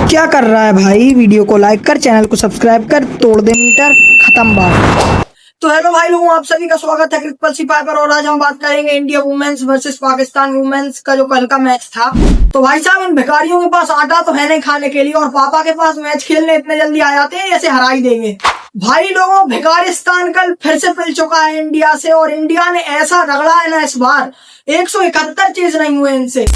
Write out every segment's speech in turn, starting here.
क्या कर रहा है भाई? वीडियो को लाइक कर, चैनल को सब्सक्राइब कर, तोड़ दे मीटर, खत्म बात। तो हेलो भाई लोगों, आप सभी का स्वागत है क्रिकेट सिपाही पर। और आज हम बात करेंगे India women's versus Pakistan women's का जो कल का मैच था। तो भाई साहब, इन भिखारियों के पास आटा तो है नहीं खाने के लिए, और पापा के पास मैच खेलने इतने जल्दी आ जाते हैं जैसे हरा ही देंगे। भाई लोगों, भिखारिस्तान कल फिर से पिल चुका है इंडिया से, और इंडिया ने ऐसा रगड़ा है ना इस बार, 171 चेज नहीं हुए इनसे।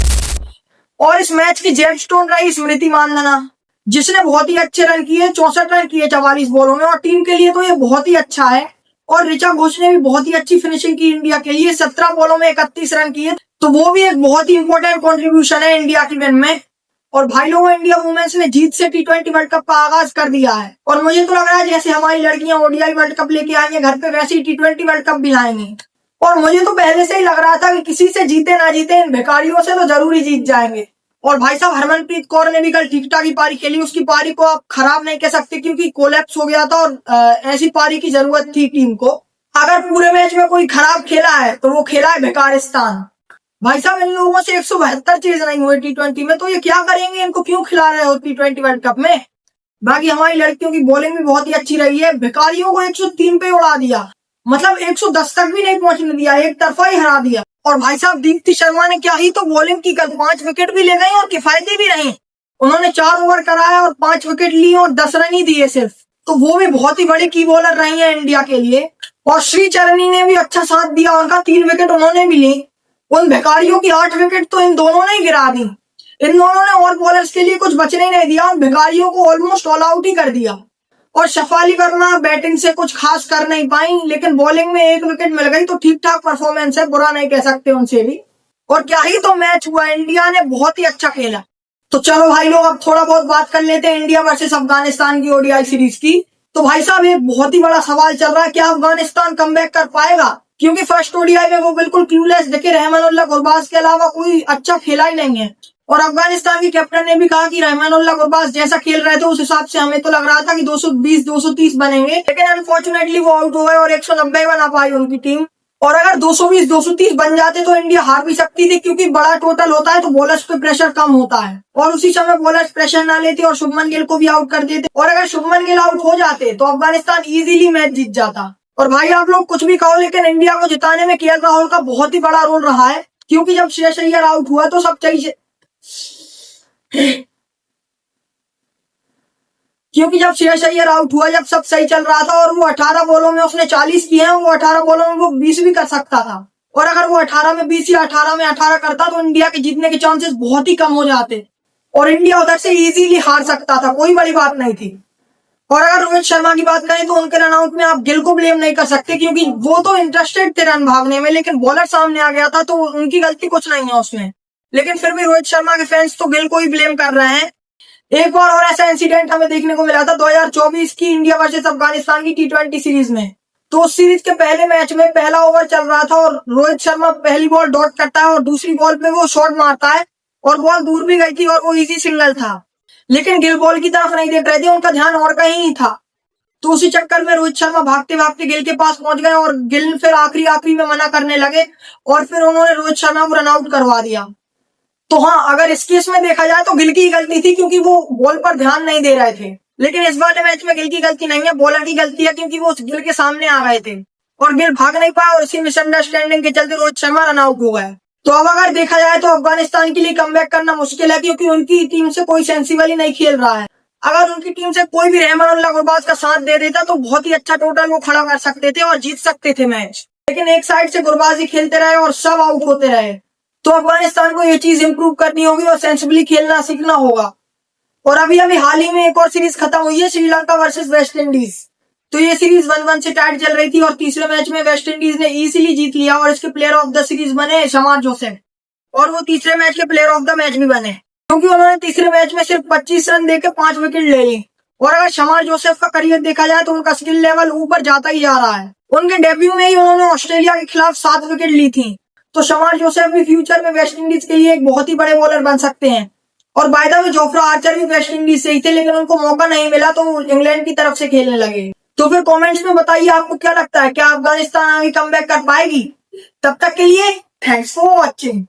और इस मैच की जेड स्टोन रही स्मृति मानधना, जिसने बहुत ही अच्छे रन किए, 64 रन किए 44 बॉलों में, और टीम के लिए तो ये बहुत ही अच्छा है। और ऋचा घोष ने भी बहुत ही अच्छी फिनिशिंग की इंडिया के लिए, 17 बॉलों में 31 रन किए, तो वो भी एक बहुत ही इंपॉर्टेंट कंट्रीब्यूशन है इंडिया की विन में। और भाई लोगों, इंडिया वुमेन्स ने जीत से T20 वर्ल्ड कप का आगाज कर दिया है, और मुझे तो लग रहा है जैसे हमारी लड़कियां ODI वर्ल्ड कप लेके आएंगे घर पे, वैसे ही T20 वर्ल्ड कप भी लाएंगे। और मुझे तो पहले से ही लग रहा था कि किसी से जीते ना जीते, इन भिखारियों से तो जरूर ही जीत जाएंगे। और भाई साहब, हरमनप्रीत कौर ने भी कल ठीक ठाक ही पारी खेली। उसकी पारी को आप खराब नहीं कह सकते, क्योंकि कोलैप्स हो गया था, और ऐसी पारी की जरूरत थी टीम को। अगर पूरे मैच में कोई खराब खेला है तो वो खेला है भिखारिस्तान। भाई साहब, इन लोगों से 172 चेज नहीं हुए T20 में, तो ये क्या करेंगे? इनको क्यों खिला रहे हो T20 वर्ल्ड कप में? बाकी हमारी लड़कियों की बॉलिंग भी बहुत ही अच्छी रही है। भिखारियों को 103 पे उड़ा दिया, मतलब 110 तक भी नहीं पहुंचने दिया, एक तरफा ही हरा दिया। और भाई साहब, दीप्ति शर्मा ने क्या ही तो बॉलिंग की, कल 5 विकेट भी ले गई और किफायती भी रही। उन्होंने 4 ओवर कराया और 5 विकेट लिए और 10 रन ही दिए सिर्फ, तो वो भी बहुत ही बड़ी की बॉलर रही है इंडिया के लिए। और श्रीचरणी ने भी अच्छा साथ दिया, उनका 3 विकेट उन्होंने भी ली। उन भिखारियों की 8 विकेट तो इन दोनों ने ही गिरा दी। इन दोनों ने और बॉलर्स के लिए कुछ बचने नहीं दिया, और भिखारियों को ऑलमोस्ट ऑल आउट ही कर दिया। और शफाली वर्मा बैटिंग से कुछ खास कर नहीं पाई, लेकिन बॉलिंग में 1 विकेट मिल गई, तो ठीक ठाक परफॉर्मेंस है, बुरा नहीं कह सकते उनसे भी। और क्या ही तो मैच हुआ, इंडिया ने बहुत ही अच्छा खेला। तो चलो भाई लोग, अब थोड़ा बहुत बात कर लेते हैं इंडिया वर्सेस अफगानिस्तान की ODI सीरीज की। तो भाई साहब, एक बहुत ही बड़ा सवाल चल रहा है, क्या अफगानिस्तान कमबैक कर पाएगा? क्योंकि फर्स्ट ODI में वो बिल्कुल क्लूलेस दिखे, रहमानुल्लाह गुरबाज के अलावा कोई अच्छा खेला ही नहीं है। और अफगानिस्तान के कैप्टन ने भी कहा कि रहमानुल्लाह गुरबाज जैसा खेल रहे थे उस हिसाब से हमें तो लग रहा था कि 220-230 बनेंगे, लेकिन अनफॉर्चुनेटली वो आउट हो गए और 190 बना पाई उनकी टीम। और अगर 220-230 बन जाते तो इंडिया हार भी सकती थी, क्योंकि बड़ा टोटल होता है तो बॉलर्स पे प्रेशर कम होता है, और उसी समय बॉलर्स प्रेशर ना लेते और शुभमन गिल को भी आउट कर देते। और अगर शुभमन गिल आउट हो जाते तो अफगानिस्तान इजीली मैच जीत जाता। और भाई आप लोग कुछ भी कहो, लेकिन इंडिया को जिताने में KL राहुल का बहुत ही बड़ा रोल रहा है, क्योंकि जब श्रेयस अय्यर आउट हुआ तो सब चाहिए क्योंकि जब श्रेयस अय्यर आउट हुआ, जब सब सही चल रहा था, और वो 18 बॉलों में उसने 40 किए हैं, वो 18 बॉलों में वो 20 भी कर सकता था। और अगर वो 18 में 20 या 18 में 18 करता तो इंडिया के जीतने के चांसेस बहुत ही कम हो जाते, और इंडिया उधर से इजीली हार सकता था, कोई बड़ी बात नहीं थी। और अगर रोहित शर्मा की बात करें तो उनके रन आउट में आप गिल को ब्लेम नहीं कर सकते, क्योंकि वो तो इंटरेस्टेड थे रन भागने में, लेकिन बॉलर सामने आ गया था, तो उनकी गलती कुछ नहीं है उसमें। लेकिन फिर भी रोहित शर्मा के फैंस तो गिल को ही ब्लेम कर रहे हैं। एक बार और ऐसा इंसिडेंट हमें देखने को मिला था 2024 की इंडिया वर्सेस अफगानिस्तान की T20 सीरीज में। तो उस सीरीज के पहले मैच में पहला ओवर चल रहा था, और रोहित शर्मा पहली बॉल डॉट करता है, और दूसरी बॉल पे वो शॉट मारता है, और बॉल दूर भी गई थी, और वो इजी सिंगल था। लेकिन गिल बॉल की तरफ नहीं देख रहे थे, उनका ध्यान और कहीं ही था। तो उसी चक्कर में रोहित शर्मा भागते भागते गिल के पास पहुंच गए, और गिल फिर आखिरी में मना करने लगे, और फिर उन्होंने रोहित शर्मा को रन आउट करवा दिया। तो हाँ, अगर इस केस में देखा जाए तो गिल की गलती थी, क्योंकि वो बॉल पर ध्यान नहीं दे रहे थे। लेकिन इस वाले मैच में गिल की गलती नहीं है, बॉलर की गलती है, क्योंकि वो गिल के सामने आ गए थे और गिल भाग नहीं पाया, और इसी मिसअंडरस्टैंडिंग के चलते रोहित शर्मा रन आउट हो गए। तो अब अगर देखा जाए तो अफगानिस्तान के लिए कमबैक करना मुश्किल है, क्योंकि उनकी टीम से कोई सेंसिबली नहीं खेल रहा है। अगर उनकी टीम से कोई भी रहमानुल्लाह गुरबाज का साथ दे देता तो बहुत ही अच्छा टोटल वो खड़ा कर सकते थे और जीत सकते थे मैच, लेकिन एक साइड से गुरबाजी खेलते रहे और सब आउट होते रहे। तो अफगानिस्तान को ये चीज इंप्रूव करनी होगी और सेंसिबली खेलना सीखना होगा। और अभी हाल ही में एक और सीरीज खत्म हुई है, श्रीलंका वर्सेस वेस्ट इंडीज। तो ये सीरीज 1-1 से टाइट चल रही थी, और तीसरे मैच में वेस्ट इंडीज ने इजीली जीत लिया, और इसके प्लेयर ऑफ द सीरीज बने शमार जोसेफ, और वो तीसरे मैच के प्लेयर ऑफ द मैच भी बने, क्योंकि उन्होंने तीसरे मैच में सिर्फ 25 रन देके 5 विकेट ले ली। और अगर शमार जोसेफ का करियर देखा जाए तो उनका स्किल लेवल ऊपर जाता ही जा रहा है। उनके डेब्यू में ही उन्होंने ऑस्ट्रेलिया के खिलाफ 7 विकेट ली थी। तो शमार जोसेफ भी फ्यूचर में वेस्ट इंडीज के लिए एक बहुत ही बड़े बॉलर बन सकते हैं। और by the way Jofra Archer भी वेस्ट इंडीज से ही थे, लेकिन उनको मौका नहीं मिला, तो इंग्लैंड की तरफ से खेलने लगे। तो फिर कमेंट्स में बताइए आपको क्या लगता है, क्या अफगानिस्तान आगे कमबैक कर पाएगी? तब तक के लिए थैंक्स फॉर वॉचिंग।